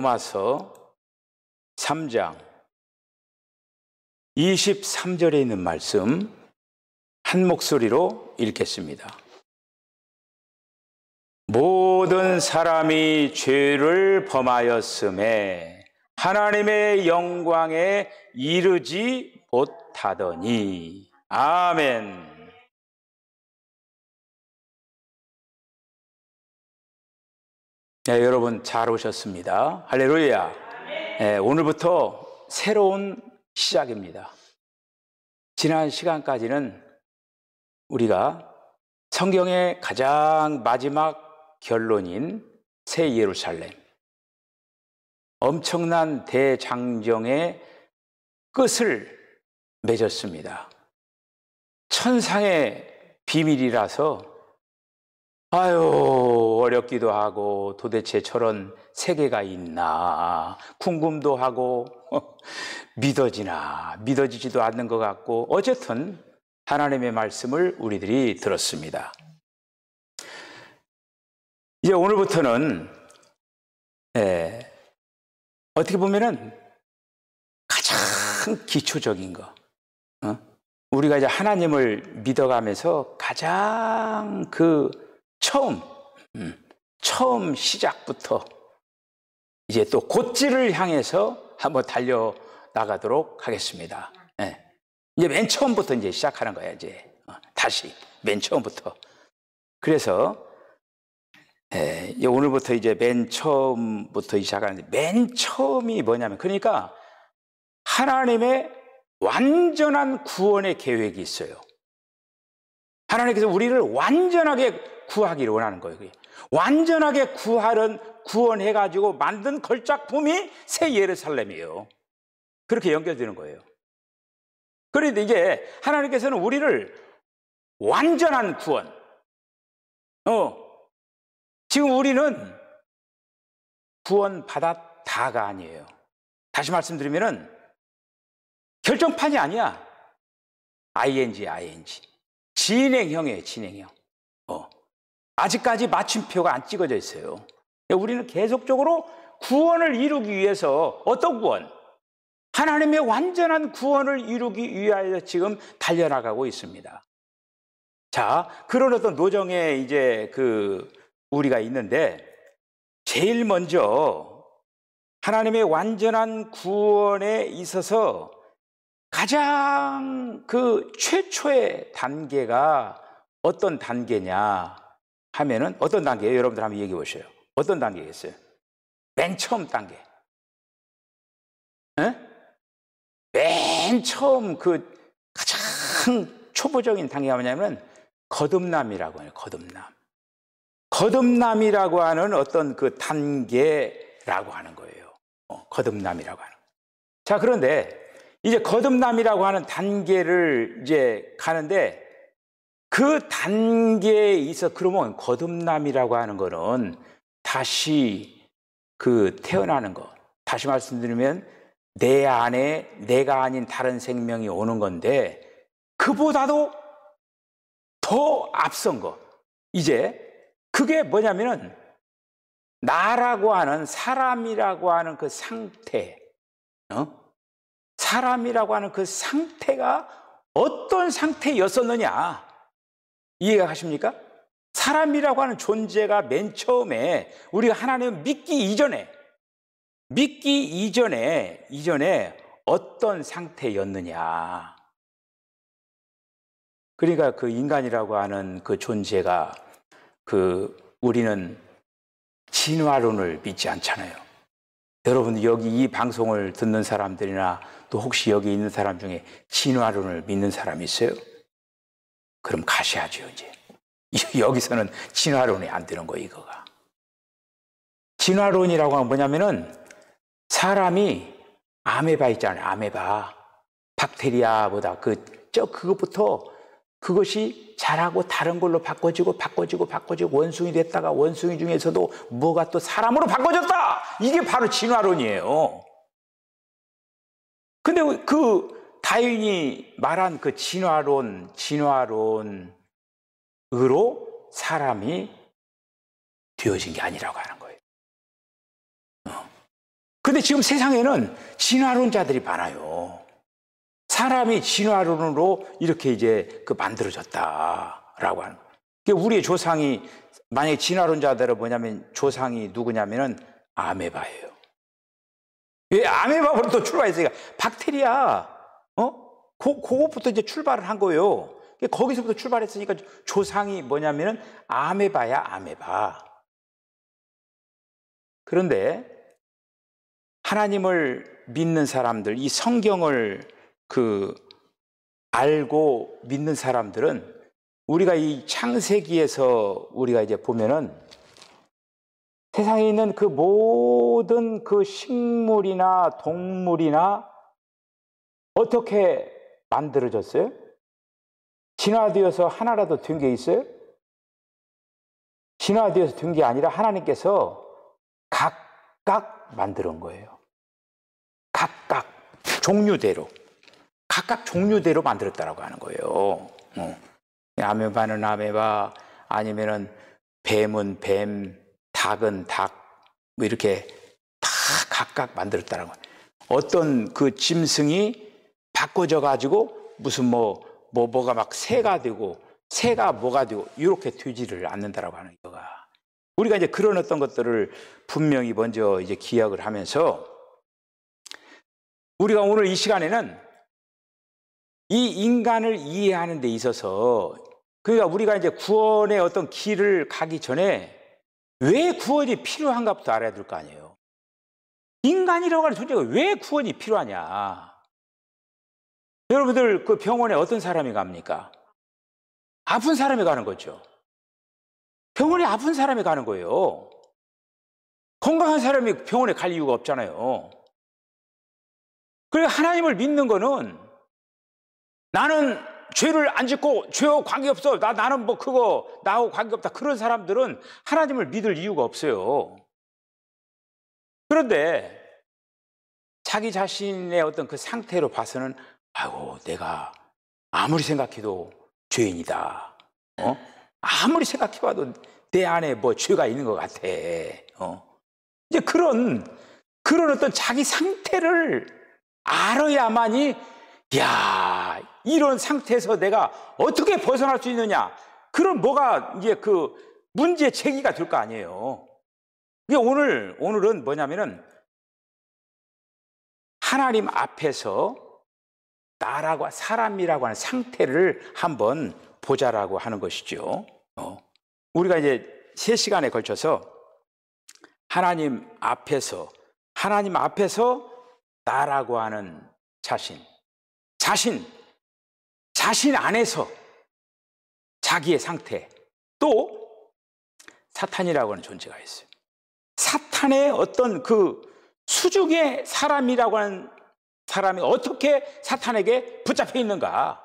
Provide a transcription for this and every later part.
로마서 3장 23절에 있는 말씀 한 목소리로 읽겠습니다. 모든 사람이 죄를 범하였음에 하나님의 영광에 이르지 못하더니. 아멘. 네, 여러분 잘 오셨습니다. 할렐루야. 네, 오늘부터 새로운 시작입니다. 지난 시간까지는 우리가 성경의 가장 마지막 결론인 새 예루살렘, 엄청난 대장정의 끝을 맺었습니다. 천상의 비밀이라서 어렵기도 하고 도대체 저런 세계가 있나 궁금도 하고 믿어지지도 않는 것 같고, 어쨌든 하나님의 말씀을 우리들이 들었습니다. 이제 오늘부터는 어떻게 보면은 가장 기초적인 거, 우리가 이제 하나님을 믿어가면서 가장 처음 시작부터 이제 또 곧지를 향해서 한번 달려 나가도록 하겠습니다. 이제 맨 처음부터 이제 시작하는 거야. 이제 다시 맨 처음부터. 그래서 오늘부터 이제 맨 처음부터 시작하는데, 맨 처음이 뭐냐면, 그러니까 하나님의 완전한 구원의 계획이 있어요. 하나님께서 우리를 완전하게 구하기를 원하는 거예요. 완전하게 구원해가지고 만든 걸작품이 새 예루살렘이에요. 그렇게 연결되는 거예요. 그런데 이제 하나님께서는 우리를 완전한 구원, 지금 우리는 구원받았다가 아니에요. 다시 말씀드리면은 결정판이 아니야. ING. 진행형이에요, 진행형. 아직까지 마침표가 안 찍어져 있어요. 우리는 계속적으로 구원을 이루기 위해서, 어떤 구원? 하나님의 완전한 구원을 이루기 위하여 지금 달려나가고 있습니다. 자, 그런 어떤 노정에 이제 우리가 있는데, 제일 먼저 하나님의 완전한 구원에 있어서 가장 최초의 단계가 어떤 단계냐 하면은, 어떤 단계예요? 여러분들 한번 얘기해 보세요. 어떤 단계겠어요? 맨 처음 단계. 맨 처음 가장 초보적인 단계가 뭐냐면 거듭남이라고 해요. 거듭남이라고 하는 어떤 단계라고 하는 거예요. 거듭남이라고 하는. 자, 그런데 이제 거듭남이라고 하는 단계를 이제 가는데, 그 단계에 있어, 그러면 거듭남이라고 하는 거는 다시 태어나는 거. 다시 말씀드리면 내 안에 내가 아닌 다른 생명이 오는 건데, 그보다도 더 앞선 거. 이제 그게 뭐냐면은 나라고 하는, 사람이라고 하는 그 상태, 사람이라고 하는 그 상태가 어떤 상태였었느냐, 이해가 가십니까? 사람이라고 하는 존재가 맨 처음에 우리가 하나님을 믿기 이전에 어떤 상태였느냐. 그러니까 인간이라고 하는 그 존재가, 우리는 진화론을 믿지 않잖아요. 여러분, 여기 이 방송을 듣는 사람들이나 또 혹시 여기 있는 사람 중에 진화론을 믿는 사람이 있어요? 그럼 가셔야죠. 이제 여기서는 진화론이 안 되는 거예요. 이거가 진화론이라고 하는 뭐냐면은, 사람이 아메바 있잖아요. 아메바, 박테리아보다 그것부터 그것이 자라고 다른 걸로 바꿔지고 원숭이 됐다가 원숭이 중에서도 뭐가 또 사람으로 바꿔졌다. 이게 바로 진화론이에요. 근데 다윈이 말한 진화론으로 사람이 되어진 게 아니라고 하는 거예요. 근데 지금 세상에는 진화론자들이 많아요. 사람이 진화론으로 이렇게 이제 만들어졌다라고 하는 거예요. 그러니까 우리의 조상이, 만약에 진화론자들은 뭐냐면 조상이 누구냐면은 아메바예요. 왜 아메바부터 출발했으니까 박테리아, 그것부터 이제 출발을 한 거예요. 거기서부터 출발했으니까 조상이 뭐냐면은 아메바야, 아메바. 그런데 하나님을 믿는 사람들, 이 성경을 알고 믿는 사람들은 우리가 이 창세기에서 우리가 이제 보면은 세상에 있는 그 모든 그 식물이나 동물이나 어떻게 만들어졌어요? 진화되어서 하나라도 된 게 있어요? 진화되어서 된 게 아니라 하나님께서 각각 만드는 거예요. 각각 종류대로, 각각 종류대로 만들었다라고 하는 거예요. 아메바는 아메바, 아니면은 뱀은 뱀, 닭은 닭, 뭐 이렇게 다 각각 만들었다라고. 어떤 그 짐승이 바꿔져 가지고 무슨 뭐가 막 새가 되고 새가 뭐가 되고 이렇게 되지를 않는다라고 하는 거가. 우리가 이제 그런 어떤 것들을 분명히 먼저 이제 기억을 하면서 우리가 오늘 이 시간에는 이 인간을 이해하는 데 있어서, 그러니까 우리가 이제 구원의 어떤 길을 가기 전에 왜 구원이 필요한가부터 알아야 될 거 아니에요. 인간이라고 하는 존재가 왜 구원이 필요하냐. 여러분들 그 병원에 어떤 사람이 갑니까? 아픈 사람이 가는 거죠. 병원에 아픈 사람이 가는 거예요. 건강한 사람이 병원에 갈 이유가 없잖아요. 그리고 하나님을 믿는 거는 나는 죄를 안 짓고 죄와 관계없어, 나는 뭐 그거 나하고 관계없다, 그런 사람들은 하나님을 믿을 이유가 없어요. 그런데 자기 자신의 어떤 그 상태로 봐서는 아이고 내가 아무리 생각해도 죄인이다, 아무리 생각해봐도 내 안에 뭐 죄가 있는 것 같아. 이제 그런 어떤 자기 상태를 알아야만이, 야, 이런 상태에서 내가 어떻게 벗어날 수 있느냐, 그런 뭐가 이제 그 문제 제기가 될 거 아니에요. 오늘은 뭐냐면은 하나님 앞에서 나라고 사람이라고 하는 상태를 한번 보자라고 하는 것이죠. 우리가 이제 3시간에 걸쳐서 하나님 앞에서 나라고 하는 자신 안에서 자기의 상태, 또 사탄이라고 하는 존재가 있어요. 사탄의 어떤 그 수중의 사람이라고 하는 사람이 어떻게 사탄에게 붙잡혀 있는가,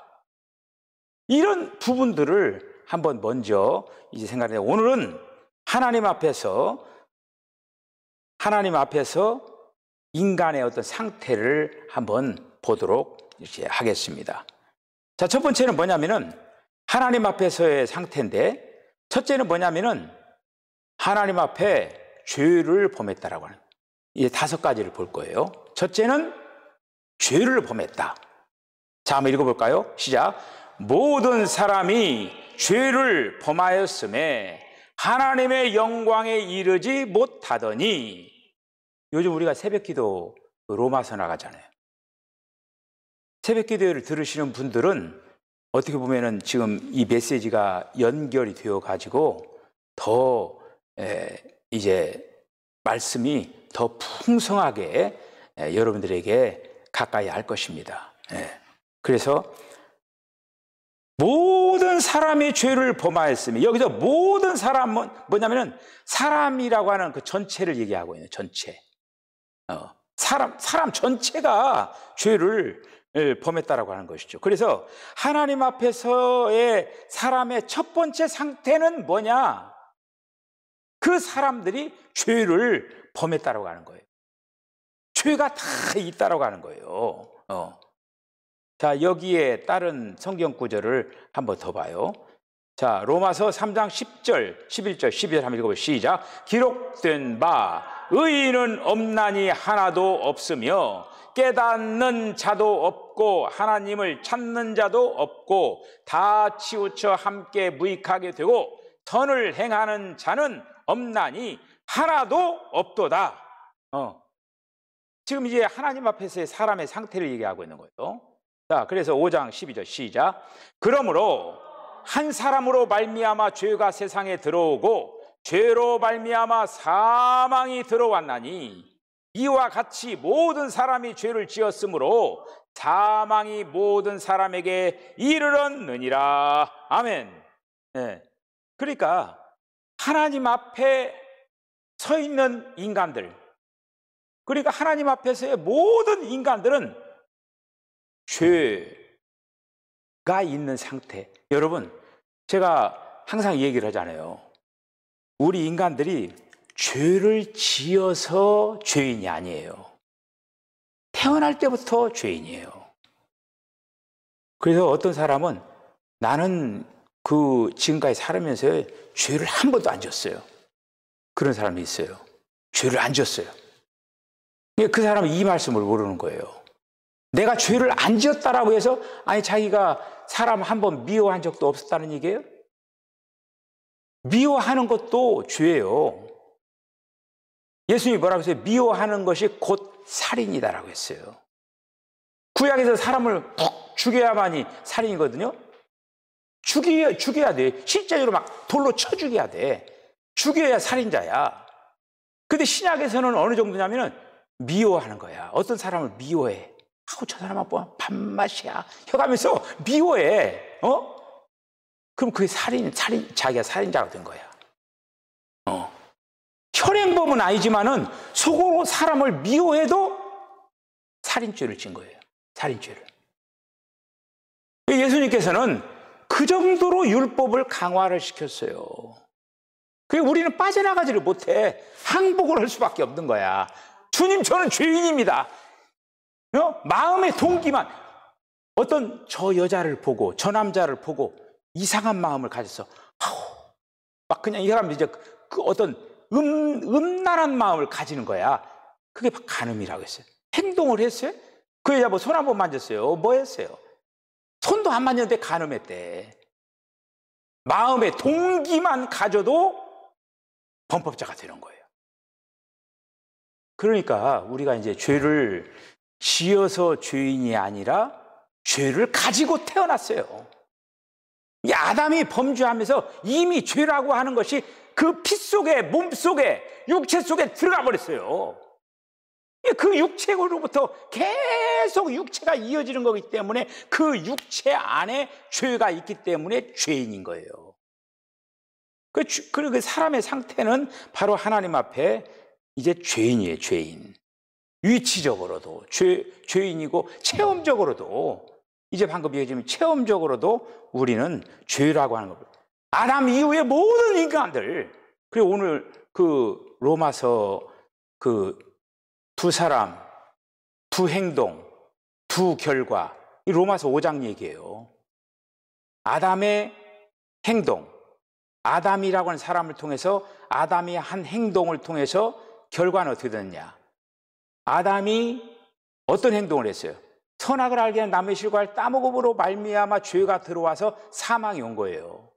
이런 부분들을 한번 먼저 이제 생각해요. 오늘은 하나님 앞에서 인간의 어떤 상태를 한번 보도록 이렇게 하겠습니다. 자, 첫 번째는 뭐냐면은 하나님 앞에서의 상태인데, 첫째는 뭐냐면은 하나님 앞에 죄를 범했다라고 하는, 이제 5가지를 볼 거예요. 첫째는 죄를 범했다. 자, 한번 읽어볼까요? 시작. 모든 사람이 죄를 범하였음에 하나님의 영광에 이르지 못하더니. 요즘 우리가 새벽기도 로마서 나가잖아요. 새벽기도를 들으시는 분들은 어떻게 보면은 지금 이 메시지가 연결이 되어 가지고 더 이제 말씀이 더 풍성하게 여러분들에게 가까이 할 것입니다. 그래서 모든 사람이 죄를 범하였으니, 여기서 모든 사람은 뭐냐면은 사람이라고 하는 그 전체를 얘기하고 있는, 전체. 사람 전체가 죄를 범했다라고 하는 것이죠. 그래서 하나님 앞에서의 사람의 첫 번째 상태는 뭐냐? 그 사람들이 죄를 범했다라고 하는 거예요. 죄가 다 있다라고 하는 거예요. 자, 여기에 따른 성경 구절을 한번 더 봐요. 자, 로마서 3장 10절, 11절, 12절 한번 읽어보시죠. 시작. 기록된 바 의인은 없나니 하나도 없으며 깨닫는 자도 없고 하나님을 찾는 자도 없고 다 치우쳐 함께 무익하게 되고 선을 행하는 자는 없나니 하나도 없도다. 지금 이제 하나님 앞에서의 사람의 상태를 얘기하고 있는 거예요. 자, 그래서 5장 12절 시작. 그러므로 한 사람으로 말미암아 죄가 세상에 들어오고 죄로 말미암아 사망이 들어왔나니 이와 같이 모든 사람이 죄를 지었으므로 사망이 모든 사람에게 이르렀느니라. 아멘. 네. 그러니까 하나님 앞에 서 있는 인간들, 그러니까 하나님 앞에서의 모든 인간들은 죄가 있는 상태. 여러분, 제가 항상 얘기를 하잖아요. 우리 인간들이 죄를 지어서 죄인이 아니에요. 태어날 때부터 죄인이에요. 그래서 어떤 사람은 나는 지금까지 살아면서 죄를 한 번도 안 지었어요. 그런 사람이 있어요. 죄를 안 지었어요. 그 사람은 이 말씀을 모르는 거예요. 내가 죄를 안 지었다라고 해서 아니 자기가 사람 한 번 미워한 적도 없었다는 얘기예요? 미워하는 것도 죄예요. 예수님이 뭐라고 했어요? 미워하는 것이 곧 살인이다라고 했어요. 구약에서 사람을 푹 죽여야만이 살인이거든요. 죽여야 돼. 실제로 막 돌로 쳐 죽여야 돼. 죽여야 살인자야. 근데 신약에서는 어느 정도냐면은 미워하는 거야. 어떤 사람을 미워해. 저 사람은 뭐 밥맛이야. 혀가면서 미워해. 그럼 그게 자기가 살인자가 된 거야. 혈행범은 아니지만은 속으로 사람을 미워해도 살인죄를 진 거예요. 살인죄를. 예수님께서는 그 정도로 율법을 강화를 시켰어요. 우리는 빠져나가지를 못해. 항복을 할 수밖에 없는 거야. 주님, 저는 죄인입니다. 마음의 동기만, 어떤 저 여자를 보고 저 남자를 보고 이상한 마음을 가져서 막 그냥 이 사람들이 이제 그 어떤 음란한 마음을 가지는 거야. 그게 막 간음이라고 했어요. 행동을 했어요? 그 여자 뭐 손 한 번 만졌어요? 뭐 했어요? 손도 안 만졌는데 간음했대. 마음의 동기만 가져도 범법자가 되는 거예요. 그러니까 우리가 이제 죄를 지어서 죄인이 아니라 죄를 가지고 태어났어요. 이 아담이 범죄하면서 이미 죄라고 하는 것이 그 피 속에, 몸 속에, 육체 속에 들어가 버렸어요. 그 육체로부터 계속 육체가 이어지는 거기 때문에 그 육체 안에 죄가 있기 때문에 죄인인 거예요. 그리고 그 사람의 상태는 바로 하나님 앞에 이제 죄인이에요, 죄인. 위치적으로도 죄인이고 체험적으로도 이제 방금 얘기했지만 체험적으로도 우리는 죄라고 하는 겁니다. 아담 이후의 모든 인간들, 그리고 오늘 그 로마서 그 두 사람, 두 행동, 두 결과, 이 로마서 5장 얘기예요. 아담의 행동, 아담이라고 하는 사람을 통해서 아담이 한 행동을 통해서 결과는 어떻게 됐느냐? 아담이 어떤 행동을 했어요? 선악을 알게 한 남의 실과를 따먹음으로 말미암아 죄가 들어와서 사망이 온 거예요.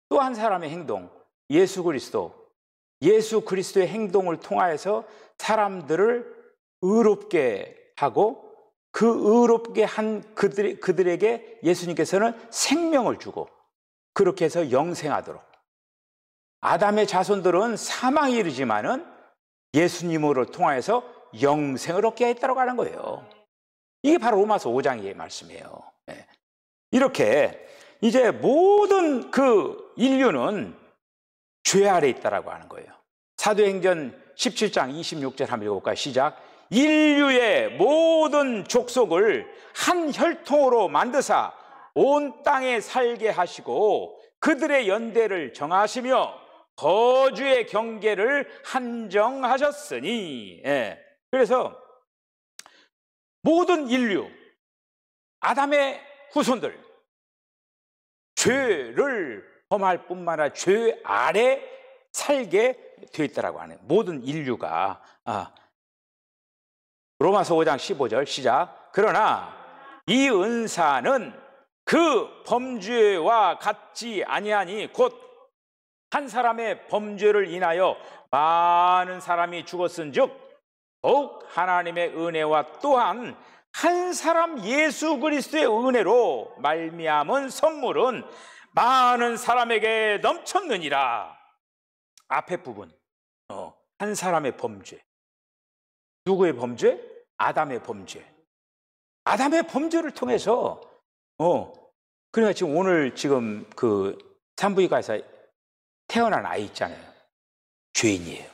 또 한 사람의 행동, 예수 그리스도의 행동을 통하여서 사람들을 의롭게 하고 그 의롭게 한 그들에게 예수님께서는 생명을 주고 그렇게 해서 영생하도록. 아담의 자손들은 사망에 이르지만은 예수님으로 통하여서 영생을 얻게 했다고 하는 거예요. 이게 바로 로마서 5장의 말씀이에요. 이렇게 이제 모든 그 인류는 죄 아래 있다라고 하는 거예요. 사도행전 17장 26절 한번 읽어볼까요? 시작. 인류의 모든 족속을 한 혈통으로 만드사 온 땅에 살게 하시고 그들의 연대를 정하시며 거주의 경계를 한정하셨으니. 그래서 모든 인류, 아담의 후손들, 죄를 범할 뿐만 아니라 죄 아래 살게 되어 있다라고 하네요. 모든 인류가. 로마서 5장 15절 시작. 그러나 이 은사는 그 범죄와 같지 아니하니 곧 한 사람의 범죄를 인하여 많은 사람이 죽었은즉 더욱 하나님의 은혜와 또한 한 사람 예수 그리스도의 은혜로 말미암은 선물은 많은 사람에게 넘쳤느니라. 앞에 부분, 한 사람의 범죄. 누구의 범죄? 아담의 범죄. 아담의 범죄를 통해서 그러니까 지금 오늘 지금 그 산부인과에서 태어난 아이 있잖아요. 죄인이에요.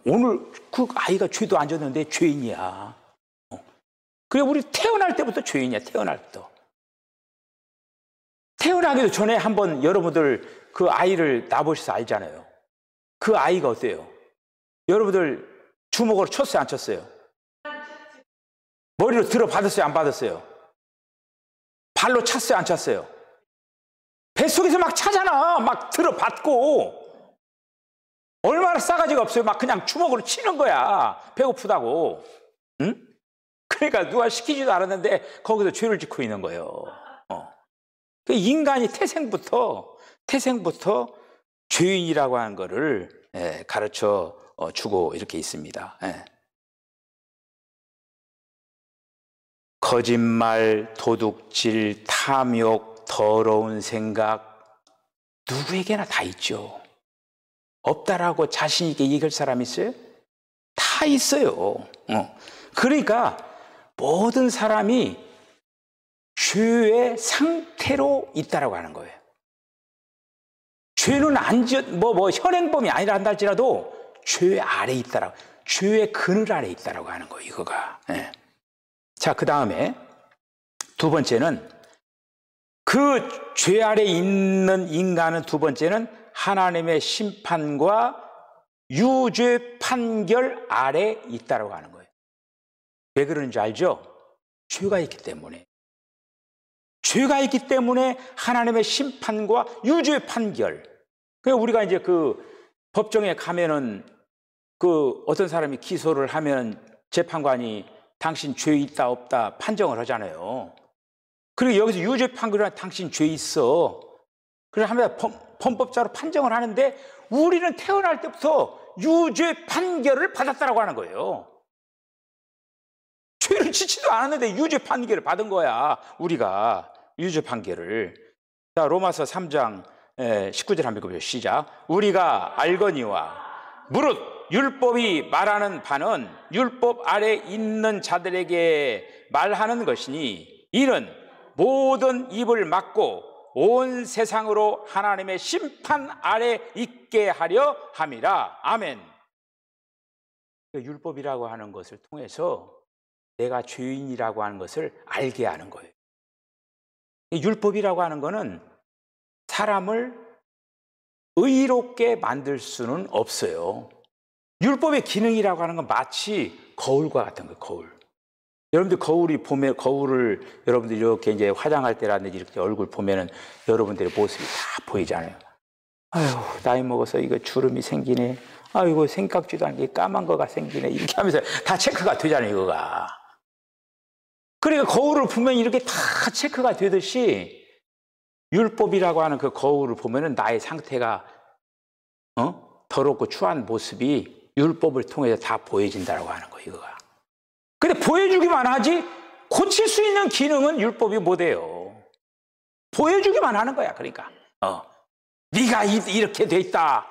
오늘 그 아이가 죄도 안 졌는데 죄인이야. 그래 우리 태어날 때부터 죄인이야. 태어날 때부터. 태어나기도 전에 한번 여러분들 그 아이를 낳아보셔서 알잖아요. 그 아이가 어때요? 여러분들 주먹으로 쳤어요? 안 쳤어요? 머리로 들어 받았어요? 안 받았어요? 발로 찼어요? 안 찼어요? 뱃속에서 막 차잖아. 막 들어 받고. 얼마나 싸가지가 없어요. 막 그냥 주먹으로 치는 거야. 배고프다고. 응? 그러니까 누가 시키지도 않았는데 거기서 죄를 짓고 있는 거예요. 인간이 태생부터 죄인이라고 하는 거를 가르쳐 주고 이렇게 있습니다. 거짓말, 도둑질, 탐욕, 더러운 생각 누구에게나 다 있죠. 없다라고 자신 있게 얘기할 사람 있어요? 다 있어요. 그러니까 모든 사람이 죄의 상태로 있다라고 하는 거예요. 죄는 현행범이 아니라 한다 할지라도 죄 아래 있다라고, 죄의 그늘 아래 있다라고 하는 거예요. 이거가. 자, 그 다음에 두 번째는 그 죄 아래 있는 인간은 두 번째는 하나님의 심판과 유죄 판결 아래 있다라고 하는 거예요. 왜 그러는지 알죠? 죄가 있기 때문에. 죄가 있기 때문에 하나님의 심판과 유죄 판결. 그러니까 우리가 이제 그 법정에 가면은 그 어떤 사람이 기소를 하면 재판관이 당신 죄 있다 없다 판정을 하잖아요. 그리고 여기서 유죄 판결은 당신 죄 있어. 그래서 하면 범법자로 판정을 하는데 우리는 태어날 때부터 유죄 판결을 받았다라고 하는 거예요. 죄를 짓지도 않았는데 유죄 판결을 받은 거야. 우리가 유죄 판결을. 자, 로마서 3장 19절 한번 읽어보세요. 시작. 우리가 알거니와 무릇 율법이 말하는 바는 율법 아래 있는 자들에게 말하는 것이니 이는 모든 입을 막고 온 세상으로 하나님의 심판 아래 있게 하려 함이라. 아멘. 율법이라고 하는 것을 통해서 내가 죄인이라고 하는 것을 알게 하는 거예요. 율법이라고 하는 것은 사람을 의롭게 만들 수는 없어요. 율법의 기능이라고 하는 건 마치 거울과 같은 거예요. 거울. 여러분들 거울을 여러분들 이렇게 이제 화장할 때라든지 이렇게 얼굴 보면은 여러분들의 모습이 다 보이잖아요. 아유, 나이 먹어서 이거 주름이 생기네. 아이고, 생각지도 않게 까만 거가 생기네. 이렇게 하면서 다 체크가 되잖아요, 이거가. 그러니까 거울을 보면 이렇게 다 체크가 되듯이 율법이라고 하는 그 거울을 보면은 나의 상태가 더럽고 추한 모습이 율법을 통해서 다 보여진다라고 하는 거예요, 이거가. 근데 보여주기만 하지 고칠 수 있는 기능은 율법이 못해요. 보여주기만 하는 거야. 그러니까 네가 이렇게 돼 있다.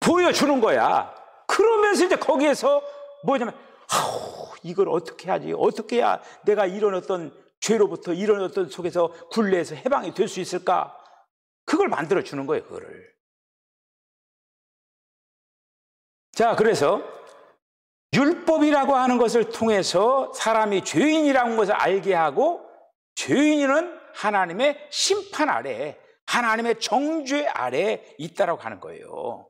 보여주는 거야. 그러면서 이제 거기에서 뭐냐면 이걸 어떻게 하지? 어떻게 해야 내가 이런 어떤 죄로부터 이런 어떤 속에서 굴레에서 해방이 될 수 있을까? 그걸 만들어 주는 거예요. 그거를. 자, 그래서 율법이라고 하는 것을 통해서 사람이 죄인이라는 것을 알게 하고 죄인은 하나님의 심판 아래, 하나님의 정죄 아래 있다라고 하는 거예요.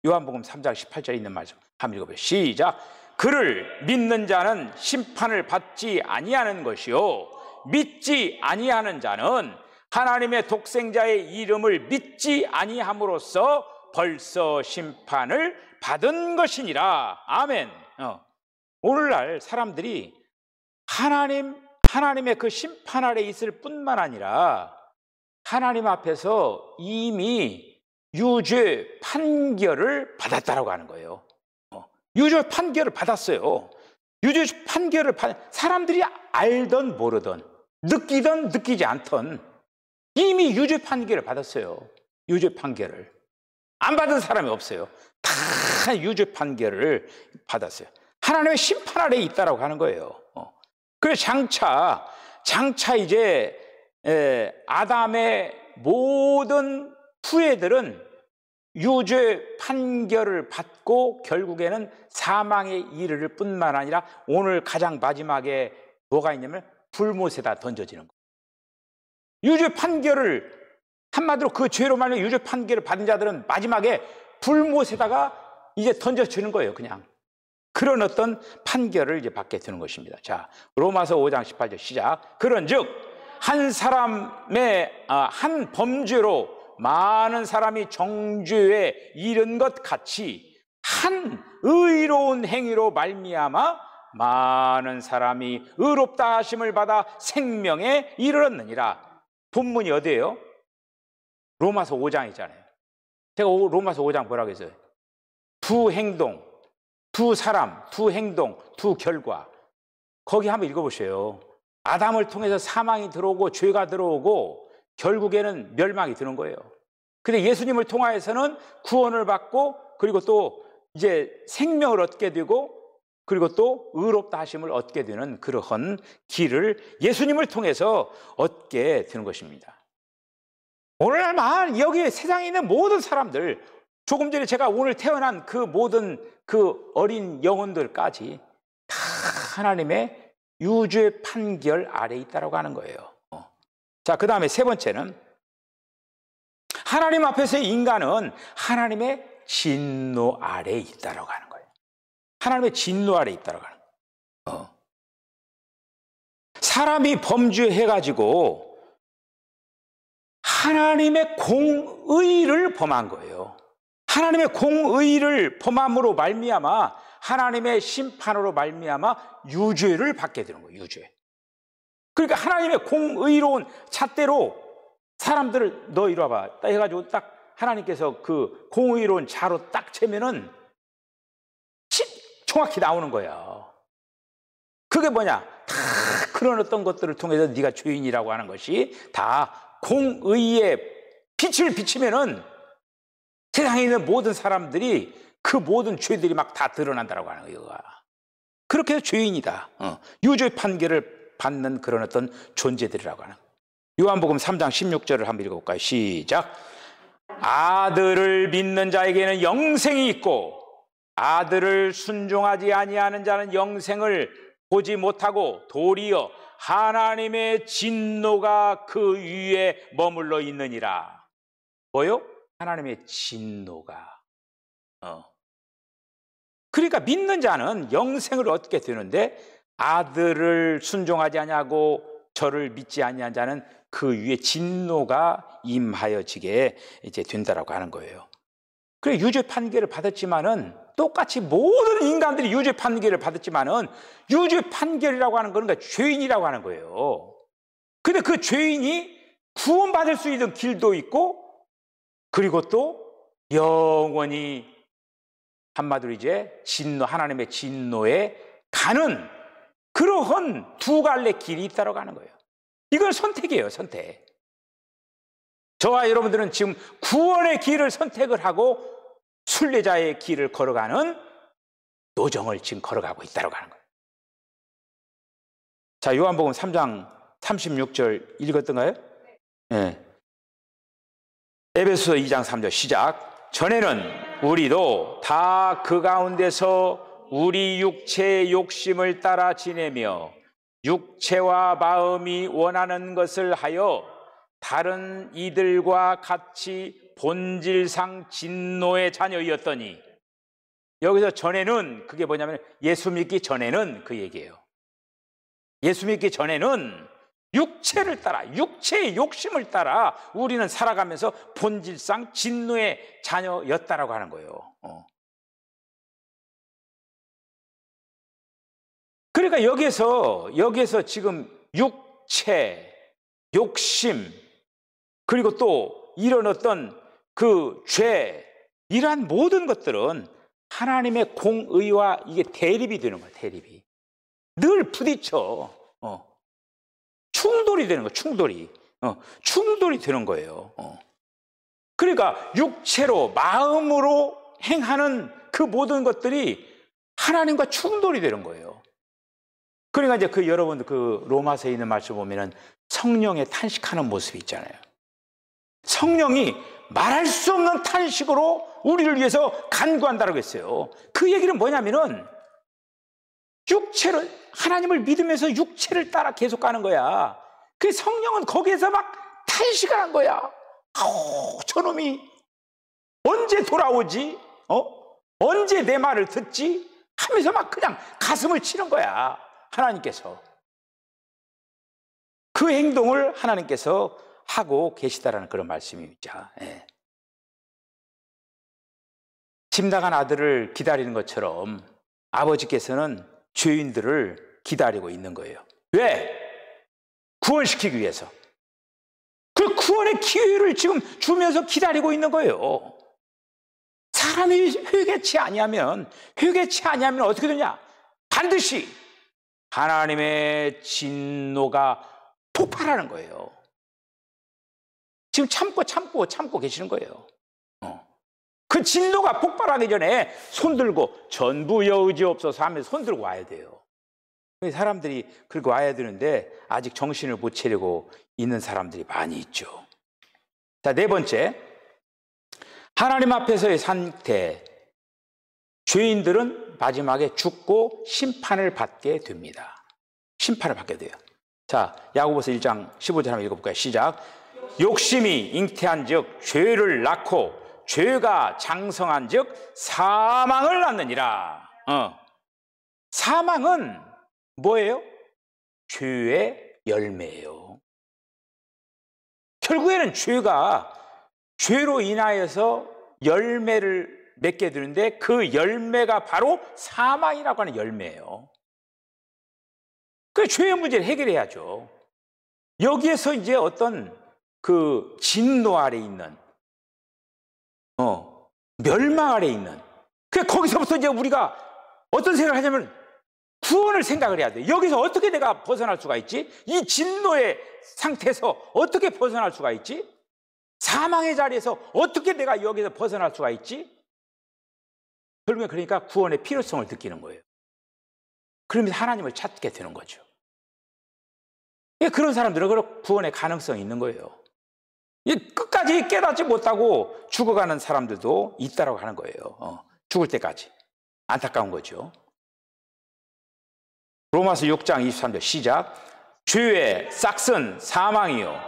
요한복음 3장 18절에 있는 말씀 한번 읽어보세요. 시작. 그를 믿는 자는 심판을 받지 아니하는 것이요 믿지 아니하는 자는 하나님의 독생자의 이름을 믿지 아니함으로써 벌써 심판을 받은 것이니라. 아멘. 오늘날 사람들이 하나님의 그 심판 아래 있을 뿐만 아니라 하나님 앞에서 이미 유죄 판결을 받았다라고 하는 거예요. 유죄 판결을 받았어요. 유죄 판결을 사람들이 알던 모르던 느끼던 느끼지 않던 이미 유죄 판결을 받았어요. 유죄 판결을 안 받은 사람이 없어요. 다 유죄 판결을 받았어요. 하나님의 심판 아래에 있다라고 하는 거예요. 그래서 장차 이제 아담의 모든 후예들은 유죄 판결을 받고 결국에는 사망에 이르를 뿐만 아니라 오늘 가장 마지막에 뭐가 있냐면 불못에다 던져지는 거예요. 유죄 판결을 한마디로 그 죄로 말미암아 유죄 판결을 받은 자들은 마지막에 불못에다가 이제 던져지는 거예요. 그냥 그런 어떤 판결을 이제 받게 되는 것입니다. 자, 로마서 5장 18절 시작. 그런즉 한 사람의 한 범죄로 많은 사람이 정죄에 이른 것 같이 한 의로운 행위로 말미암아 많은 사람이 의롭다 하심을 받아 생명에 이르렀느니라. 본문이 어디예요? 로마서 5장이잖아요. 제가 로마서 5장 뭐라고 했어요? 두 행동, 두 사람, 두 행동, 두 결과. 거기 한번 읽어보세요. 아담을 통해서 사망이 들어오고 죄가 들어오고 결국에는 멸망이 드는 거예요. 근데 예수님을 통하여서는 구원을 받고 그리고 또 이제 생명을 얻게 되고 그리고 또 의롭다 하심을 얻게 되는 그러한 길을 예수님을 통해서 얻게 되는 것입니다. 오늘날 여기 세상에 있는 모든 사람들, 조금 전에 제가 오늘 태어난 그 모든 그 어린 영혼들까지 다 하나님의 유죄 판결 아래에 있다라고 하는 거예요. 자, 그 다음에 세 번째는 하나님 앞에서의 인간은 하나님의 진노 아래에 있다라고 하는 거예요. 하나님의 진노 아래에 있다라고 하는 거예요. 사람이 범죄해가지고 하나님의 공의를 범한 거예요. 하나님의 공의를 범함으로 말미암아 하나님의 심판으로 말미암아 유죄를 받게 되는 거예요. 유죄. 그러니까 하나님의 공의로운 잣대로 사람들을 너 이리 와봐 딱 해가지고 딱 하나님께서 그 공의로운 자로 딱 채면은 정확히 나오는 거야. 그게 뭐냐? 다 그런 어떤 것들을 통해서 네가 죄인이라고 하는 것이 다 공의의 빛을 비치면은 세상에 있는 모든 사람들이 그 모든 죄들이 막 다 드러난다라고 하는 거예요. 그렇게 해서 죄인이다. 유죄 판결을 받는 그런 어떤 존재들이라고 하는. 요한복음 3장 16절을 한번 읽어볼까요? 시작. 아들을 믿는 자에게는 영생이 있고 아들을 순종하지 아니하는 자는 영생을 보지 못하고 도리어 하나님의 진노가 그 위에 머물러 있느니라. 뭐요? 하나님의 진노가. 그러니까 믿는 자는 영생을 얻게 되는데 아들을 순종하지 아니하고 저를 믿지 아니한 자는 그 위에 진노가 임하여지게 이제 된다라고 하는 거예요. 그래 유죄 판결을 받았지만은 똑같이 모든 인간들이 유죄 판결을 받았지만은 유죄 판결이라고 하는 거는 죄인이라고 하는 거예요. 근데 그 죄인이 구원받을 수 있는 길도 있고 그리고 또 영원히 한마디로 이제 진노, 하나님의 진노에 가는 그러한 두 갈래 길이 있다고 하는 거예요. 이건 선택이에요, 선택. 저와 여러분들은 지금 구원의 길을 선택을 하고 순례자의 길을 걸어가는 노정을 지금 걸어가고 있다고 하는 거예요. 자, 요한복음 3장 36절 읽었던가요? 네. 에베소서 2장 3절 시작. 전에는 우리도 다 그 가운데서 우리 육체의 욕심을 따라 지내며 육체와 마음이 원하는 것을 하여 다른 이들과 같이 본질상 진노의 자녀였더니, 여기서 전에는 그게 뭐냐면 예수 믿기 전에는 그 얘기예요. 예수 믿기 전에는 육체를 따라, 육체의 욕심을 따라 우리는 살아가면서 본질상 진노의 자녀였다라고 하는 거예요. 그러니까 여기에서 지금 육체, 욕심, 그리고 또 이런 어떤 그 죄, 이러한 모든 것들은 하나님의 공의와 이게 대립이 되는 거예요. 대립이 늘 부딪혀 충돌이 되는 거예요. 충돌이 되는 거예요. 그러니까 육체로, 마음으로 행하는 그 모든 것들이 하나님과 충돌이 되는 거예요. 그러니까 이제 여러분 로마서에 있는 말씀 보면은 성령의 탄식하는 모습이 있잖아요. 성령이 말할 수 없는 탄식으로 우리를 위해서 간구한다고 했어요. 그 얘기는 뭐냐면은 육체를, 하나님을 믿으면서 육체를 따라 계속 가는 거야. 그 성령은 거기에서 막 탄식을 한 거야. 저놈이 언제 돌아오지? 언제 내 말을 듣지? 하면서 막 그냥 가슴을 치는 거야. 하나님께서 그 행동을 하나님께서 하고 계시다라는 그런 말씀입니다. 예. 집 나간 아들을 기다리는 것처럼 아버지께서는 죄인들을 기다리고 있는 거예요. 왜? 구원시키기 위해서. 그 구원의 기회를 지금 주면서 기다리고 있는 거예요. 사람이 회개치 아니하면 어떻게 되냐? 반드시 하나님의 진노가 폭발하는 거예요. 지금 참고 계시는 거예요. 그 진노가 폭발하기 전에 손들고 전부 여의지옵소서 하면서 손들고 와야 돼요. 사람들이 그렇게 와야 되는데 아직 정신을 못 차리고 있는 사람들이 많이 있죠. 자, 네 번째, 하나님 앞에서의 상태. 죄인들은 마지막에 죽고 심판을 받게 됩니다. 심판을 받게 돼요. 자, 야고보서 1장 15절 한번 읽어볼까요? 시작. 욕심이 잉태한 즉 죄를 낳고 죄가 장성한 즉 사망을 낳느니라. 사망은 뭐예요? 죄의 열매예요. 결국에는 죄로 인하여서 열매를 맺게 되는데 그 열매가 바로 사망이라고 하는 열매예요. 그 죄의 문제를 해결해야죠. 여기에서 이제 어떤 그 진노 아래 있는 멸망 아래 있는 거기서부터 이제 우리가 어떤 생각을 하냐면 구원을 생각을 해야 돼. 여기서 어떻게 내가 벗어날 수가 있지? 이 진노의 상태에서 어떻게 벗어날 수가 있지? 사망의 자리에서 어떻게 내가 여기서 벗어날 수가 있지? 결국에 그러니까 구원의 필요성을 느끼는 거예요. 그러면서 하나님을 찾게 되는 거죠. 그런 사람들은 구원의 가능성이 있는 거예요. 끝까지 깨닫지 못하고 죽어가는 사람들도 있다라고 하는 거예요. 죽을 때까지. 안타까운 거죠. 로마서 6장 23절 시작. 죄의 싹은 사망이요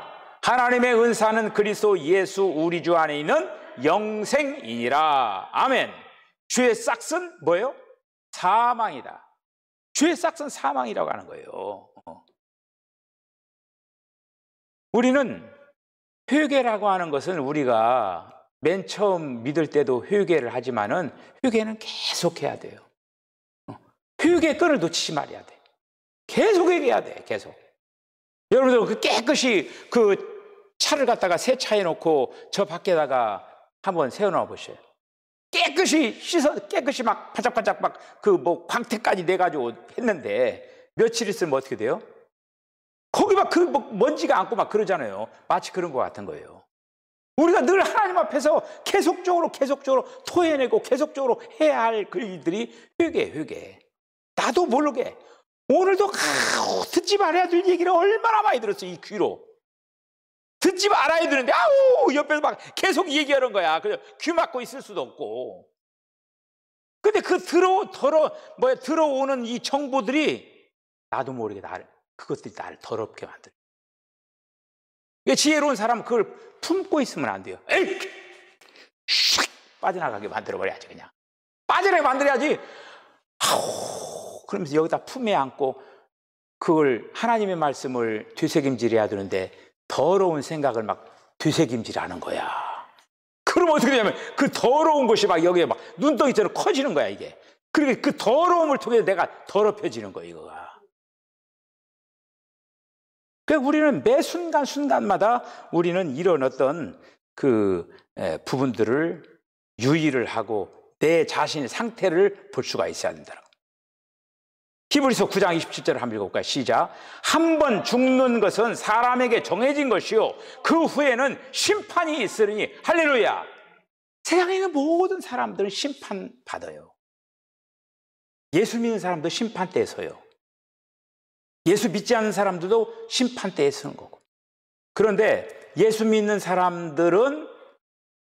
하나님의 은사는 그리스도 예수 우리 주 안에 있는 영생이니라. 아멘. 죄의 싹은 뭐예요? 사망이다. 죄의 싹은 사망이라고 하는 거예요. 우리는 회개라고 하는 것은 우리가 맨 처음 믿을 때도 회개를 하지만은 회개는 계속 해야 돼요. 회개의 끈을 놓치지 말아야 돼. 계속 회개해야 돼. 계속. 여러분들 깨끗이 차를 갖다가 세차해 놓고 저 밖에다가 한번 세워놔 보세요. 깨끗이 막 바짝바짝 막 광택까지 내가지고 했는데 며칠 있으면 어떻게 돼요? 거기 막 먼지가 앉고 막 그러잖아요. 마치 그런 것 같은 거예요. 우리가 늘 하나님 앞에서 계속적으로 토해내고 계속적으로 해야 할 그 일들이 회개. 나도 모르게 오늘도 듣지 말아야 될 얘기를 얼마나 많이 들었어요. 이 귀로. 듣지 말아야 되는데 옆에서 막 계속 얘기하는 거야. 그래서 귀 막고 있을 수도 없고. 근데 들어오는 이 정보들이 나도 모르게 그것들이 나를 더럽게 만들어. 지혜로운 사람은 그걸 품고 있으면 안 돼요. 에이! 슉! 빠져나가게 만들어버려야지, 그냥. 빠져나가게 만들어야지. 그러면서 여기다 품에 안고 그걸 하나님의 말씀을 되새김질해야 되는데 더러운 생각을 막 되새김질하는 거야. 그럼 어떻게 되냐면 그 더러운 것이 막 여기에 막 눈덩이처럼 커지는 거야, 이게. 그러니까 그 더러움을 통해 내가 더럽혀지는 거야, 이거가. 그러니까 우리는 매 순간순간마다 우리는 이런 어떤 그 부분들을 유의를 하고 내 자신의 상태를 볼 수가 있어야 된다. 히브리서 9장 27절을 한번 읽어볼까요? 시작. 한 번 죽는 것은 사람에게 정해진 것이요 그 후에는 심판이 있으리니. 할렐루야. 세상에 있는 모든 사람들은 심판받아요. 예수 믿는 사람도 심판대에 서요. 예수 믿지 않는 사람들도 심판대에 서는 거고. 그런데 예수 믿는 사람들은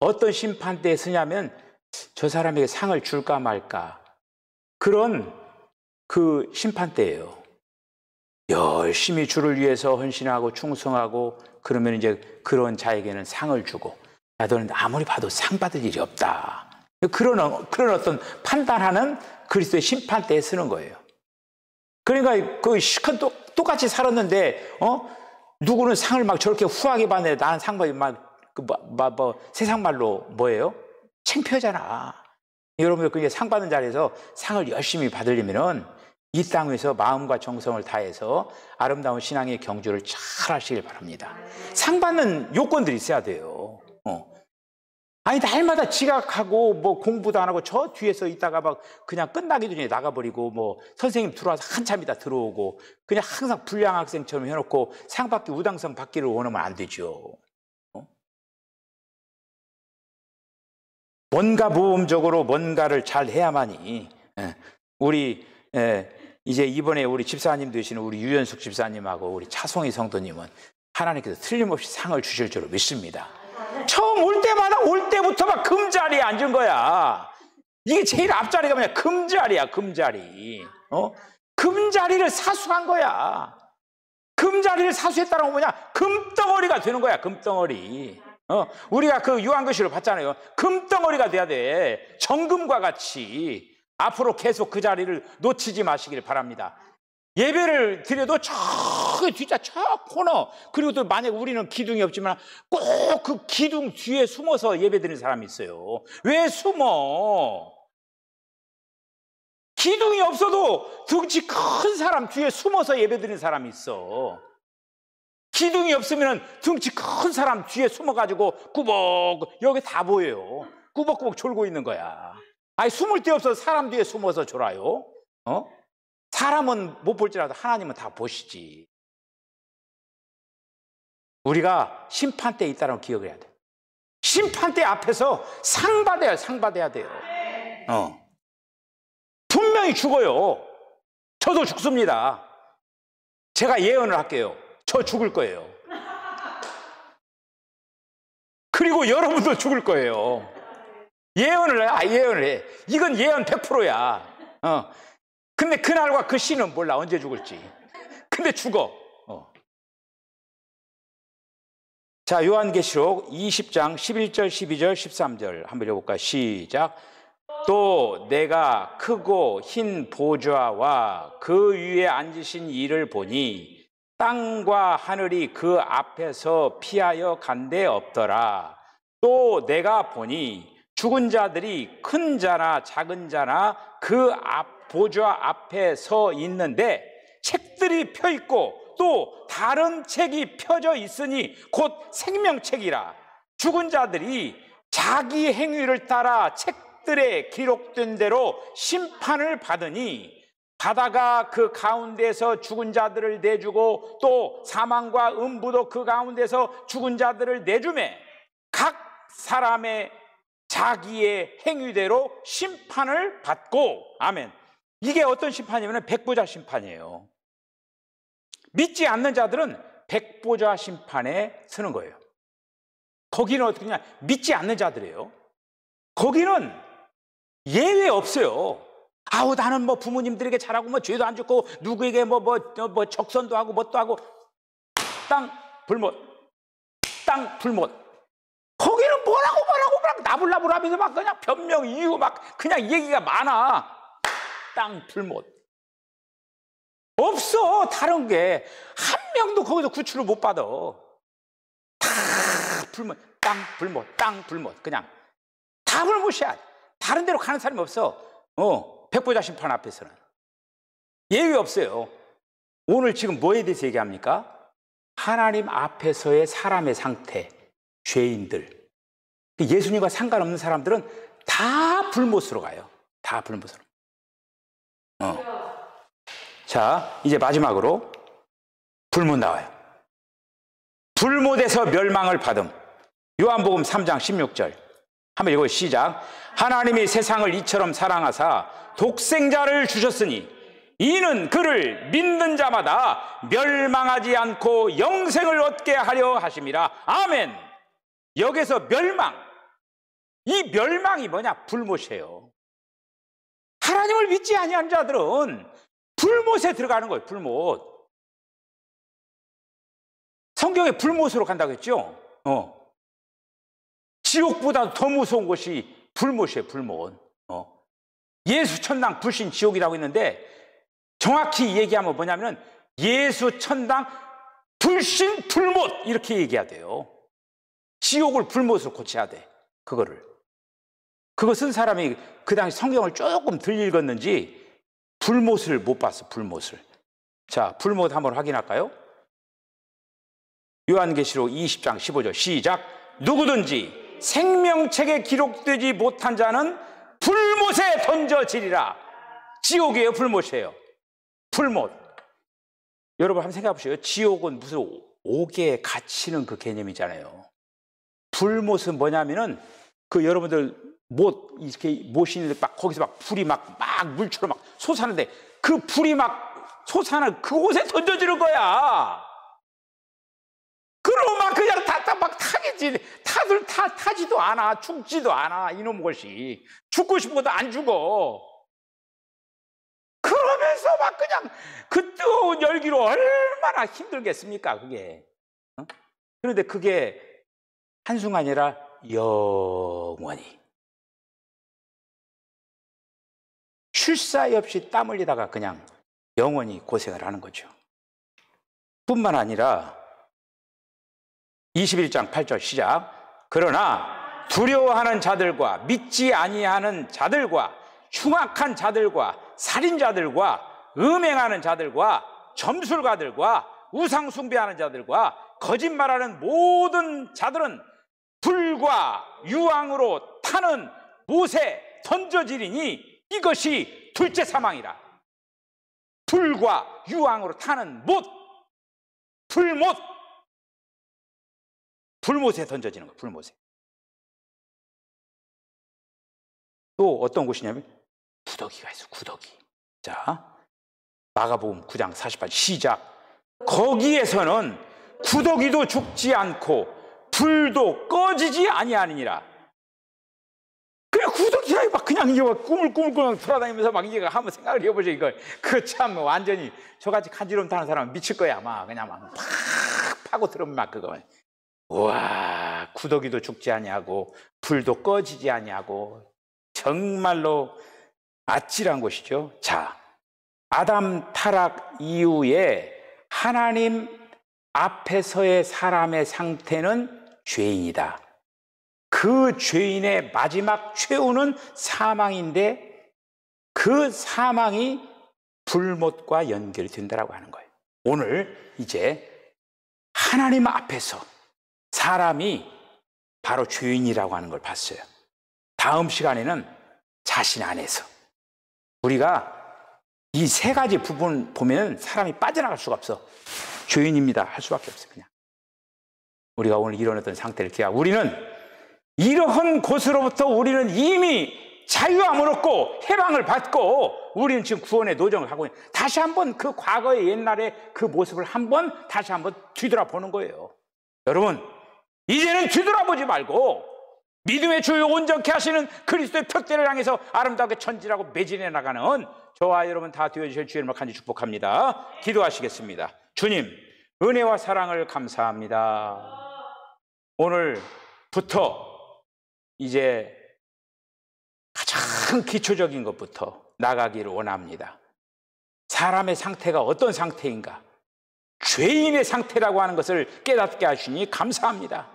어떤 심판대에 서냐면 저 사람에게 상을 줄까 말까 그런 그 심판대예요. 열심히 주를 위해서 헌신하고 충성하고 그러면 이제 그런 자에게는 상을 주고, 야, 너는 아무리 봐도 상 받을 일이 없다. 그런 어떤 판단하는 그리스도의 심판대에 서는 거예요. 그러니까 그 시컷 똑같이 살았는데, 누구는 상을 막 저렇게 후하게 받는데 나는 상받이 세상 말로 뭐예요? 창피하잖아. 여러분들 그게 상 받는 자리에서 상을 열심히 받으려면은 이 땅에서 마음과 정성을 다해서 아름다운 신앙의 경주를 잘 하시길 바랍니다. 상 받는 요건들이 있어야 돼요. 아니, 날마다 지각하고 뭐 공부도 안 하고 저 뒤에서 있다가 막 그냥 끝나기 전에 나가버리고 뭐 선생님 들어와서 한참 있다 들어오고 그냥 항상 불량 학생처럼 해놓고 상 받기, 우당성 받기를 원하면 안 되죠. 뭔가 모험적으로 뭔가를 잘 해야만이, 우리 이제 이번에 우리 집사님 되시는 우리 유연숙 집사님하고 우리 차송희 성도님은 하나님께서 틀림없이 상을 주실 줄로 믿습니다. 처음 올 때부터 막 금자리에 앉은 거야. 이게 제일 앞자리가 뭐냐? 금자리야, 금자리. 금자리를 사수한 거야. 금자리를 사수했다는 건 뭐냐? 금덩어리가 되는 거야, 금덩어리. 우리가 그 요한계시록 봤잖아요. 금덩어리가 돼야 돼. 정금과 같이. 앞으로 계속 그 자리를 놓치지 마시길 바랍니다. 예배를 드려도 저 뒷자 저 코너, 그리고 또 만약 우리는 기둥이 없지만 꼭 그 기둥 뒤에 숨어서 예배 드리는 사람이 있어요. 왜 숨어? 기둥이 없어도 덩치 큰 사람 뒤에 숨어서 예배 드리는 사람이 있어. 기둥이 없으면 덩치 큰 사람 뒤에 숨어가지고 꾸벅, 여기 다 보여요. 꾸벅꾸벅 졸고 있는 거야. 아니, 숨을 데 없어서 사람 뒤에 숨어서 졸아요? 사람은 못 볼지라도 하나님은 다 보시지. 우리가 심판대에 있다는 걸 기억을 해야 돼. 심판대 앞에서 상 받아야 돼요. 분명히 죽어요. 저도 죽습니다. 제가 예언을 할게요. 저 죽을 거예요. 그리고 여러분도 죽을 거예요. 예언을 해. 이건 예언 100%야. 근데 그날과 그 시는 몰라, 언제 죽을지. 근데 죽어. 자, 요한계시록 20장 11절, 12절, 13절 한번 읽어볼까요? 시작. 또 내가 크고 흰 보좌와 그 위에 앉으신 이를 보니 땅과 하늘이 그 앞에서 피하여 간데 없더라. 또 내가 보니 죽은 자들이 큰 자나 작은 자나 그 보좌 앞에 서 있는데 책들이 펴 있고 또 다른 책이 펴져 있으니 곧 생명책이라. 죽은 자들이 자기 행위를 따라 책들에 기록된 대로 심판을 받으니 바다가 그 가운데서 죽은 자들을 내주고 또 사망과 음부도 그 가운데서 죽은 자들을 내주매 각 사람의 자기의 행위대로 심판을 받고. 아멘. 이게 어떤 심판이냐면 백보자 심판이에요. 믿지 않는 자들은 백보자 심판에 서는 거예요. 거기는 어떻게 하냐? 믿지 않는 자들이에요. 거기는 예외 없어요. 아우, 나는 뭐 부모님들에게 잘하고 뭐 죄도 안 짓고 누구에게 뭐 적선도 하고 뭣도 하고. 땅 불못. 거기는 뭐라고 나불나불 하면서 막 그냥 변명 이유고 막 그냥 얘기가 많아. 땅 불못. 없어. 다른 게 한 명도 거기서 구출을 못 받아. 다 불못, 땅 불못, 땅 불못, 그냥 다 불못이야. 다른 데로 가는 사람이 없어. 백보자 심판 앞에서는 예외 없어요. 오늘 지금 뭐에 대해서 얘기합니까? 하나님 앞에서의 사람의 상태, 죄인들. 예수님과 상관없는 사람들은 다 불못으로 가요. 다 불못으로. 자, 이제 마지막으로 불못 나와요. 불못에서 멸망을 받음. 요한복음 3장 16절. 한번 읽어요. 시작. 하나님이 세상을 이처럼 사랑하사 독생자를 주셨으니 이는 그를 믿는 자마다 멸망하지 않고 영생을 얻게 하려 하심이라. 아멘. 여기서 멸망. 이 멸망이 뭐냐? 불못이에요. 하나님을 믿지 아니하는 자들은 불못에 들어가는 거예요. 불못. 성경에 불못으로 간다고 했죠? 지옥보다 더 무서운 곳이 불못이에요. 불못. 예수 천당 불신 지옥이라고 했는데 정확히 얘기하면 뭐냐면 예수 천당 불신 불못 이렇게 얘기해야 돼요. 지옥을 불못으로 고쳐야 돼. 그거 쓴 사람이 그 당시 성경을 조금 덜 읽었는지 불못을 못 봤어. 불못을. 자, 불못 한번 확인할까요? 요한계시록 20장 15절 시작. 누구든지 생명책에 기록되지 못한 자는 불못에 던져지리라. 지옥이에요? 불못이에요? 불못. 여러분 한번 생각해 보세요. 지옥은 무슨 옥에 갇히는 그 개념이잖아요. 불못은 뭐냐면은 여러분들 못 이렇게 못이는데 막 거기서 막 불이 막 물처럼 막 솟아는데 그 불이 막 솟아는 그곳에 던져지는 거야. 그럼 막 그냥 막 타겠지. 타지도 않아. 죽지도 않아. 이놈 것이. 죽고 싶어도 안 죽어. 그러면서 막 그냥 그 뜨거운 열기로 얼마나 힘들겠습니까, 그게. 그런데 그게 한순간이 아니라 영원히. 쉴 사이 없이 땀 흘리다가 그냥 영원히 고생을 하는 거죠. 뿐만 아니라 21장 8절 시작. 그러나 두려워하는 자들과 믿지 아니하는 자들과 흉악한 자들과 살인자들과 음행하는 자들과 점술가들과 우상 숭배하는 자들과 거짓말하는 모든 자들은 불과 유황으로 타는 못에 던져지리니 이것이 둘째 사망이라. 불과 유황으로 타는 못, 불못. 불못에 던져지는 거예요. 불못에. 또 어떤 곳이냐면 구더기가 있어. 구더기. 자, 마가복음 9장 48절 시작. 거기에서는 구더기도 죽지 않고 불도 꺼지지 아니하느니라. 그냥 구더기가 막 그냥 이게 꾸물꾸물 돌아다니면서 막 이게 한번 생각을 해보죠. 이걸 그 참 완전히 저같이 간지럼 타는 사람은 미칠 거야 아마. 그냥 막 팍 파고 들으면 막 그거. 우와, 구더기도 죽지 아니하고 불도 꺼지지 아니하고 정말로 아찔한 곳이죠. 자, 아담 타락 이후에 하나님 앞에서의 사람의 상태는 죄인이다. 그 죄인의 마지막 최후는 사망인데 그 사망이 불못과 연결이 된다고 하는 거예요. 오늘 이제 하나님 앞에서 사람이 바로 죄인이라고 하는 걸 봤어요. 다음 시간에는 자신 안에서 우리가 이 세 가지 부분 보면 사람이 빠져나갈 수가 없어. 죄인입니다 할 수밖에 없어요. 그냥 우리가 오늘 이런 어떤 상태를 기하고 우리는 이러한 곳으로부터 우리는 이미 자유함을 얻고 해방을 받고 우리는 지금 구원의 노정을 하고 있는, 다시 한번 그 과거의 옛날의 그 모습을 한번 다시 한번 뒤돌아보는 거예요. 여러분 이제는 뒤돌아보지 말고 믿음의 주요 온전케 하시는 그리스도의 푯대를 향해서 아름답게 전진하고 매진해 나가는 저와 여러분 다 되어주실 주의 이름을 간절히 축복합니다. 기도하시겠습니다. 주님, 은혜와 사랑을 감사합니다. 오늘부터 이제 가장 기초적인 것부터 나가기를 원합니다. 사람의 상태가 어떤 상태인가, 죄인의 상태라고 하는 것을 깨닫게 하시니 감사합니다.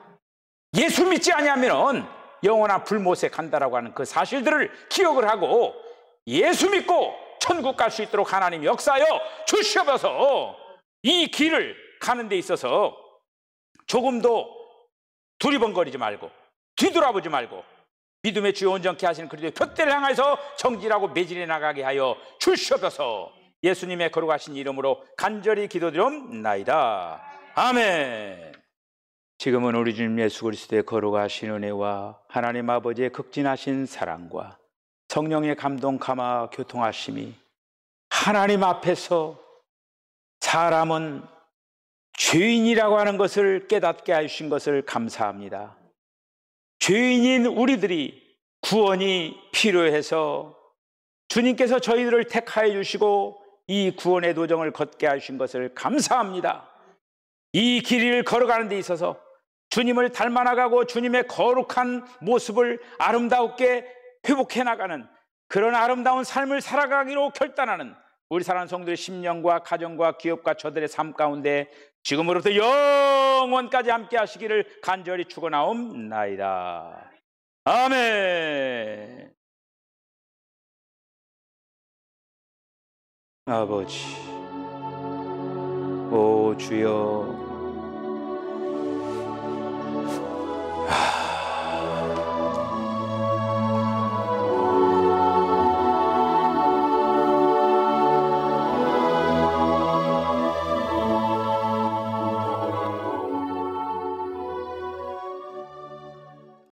예수 믿지 아니하면 영원한 불못에 간다라고 하는 그 사실들을 기억을 하고 예수 믿고 천국 갈 수 있도록 하나님 역사하여 주시옵소서. 이 길을 가는 데 있어서 조금도 두리번거리지 말고 뒤돌아보지 말고 믿음의 주요 온전케 하시는 그리스도의 표대를 향해서 정진하고 매진해 나가게 하여 주시옵소서. 예수님의 거룩하신 이름으로 간절히 기도드리옵나이다. 아멘. 지금은 우리 주님 예수 그리스도의 거룩하신 은혜와 하나님 아버지의 극진하신 사랑과 성령의 감동 감화 교통하심이 하나님 앞에서 사람은 죄인이라고 하는 것을 깨닫게 하신 것을 감사합니다. 죄인인 우리들이 구원이 필요해서 주님께서 저희들을 택하여 주시고 이 구원의 도정을 걷게 하신 것을 감사합니다. 이 길을 걸어가는 데 있어서 주님을 닮아 나가고 주님의 거룩한 모습을 아름답게 회복해 나가는 그런 아름다운 삶을 살아가기로 결단하는 우리 사랑하는 성도들의 심령과 가정과 기업과 저들의 삶 가운데 지금으로부터 영원까지 함께 하시기를 간절히 축원하옵나이다. 아멘. 아버지, 오 주여,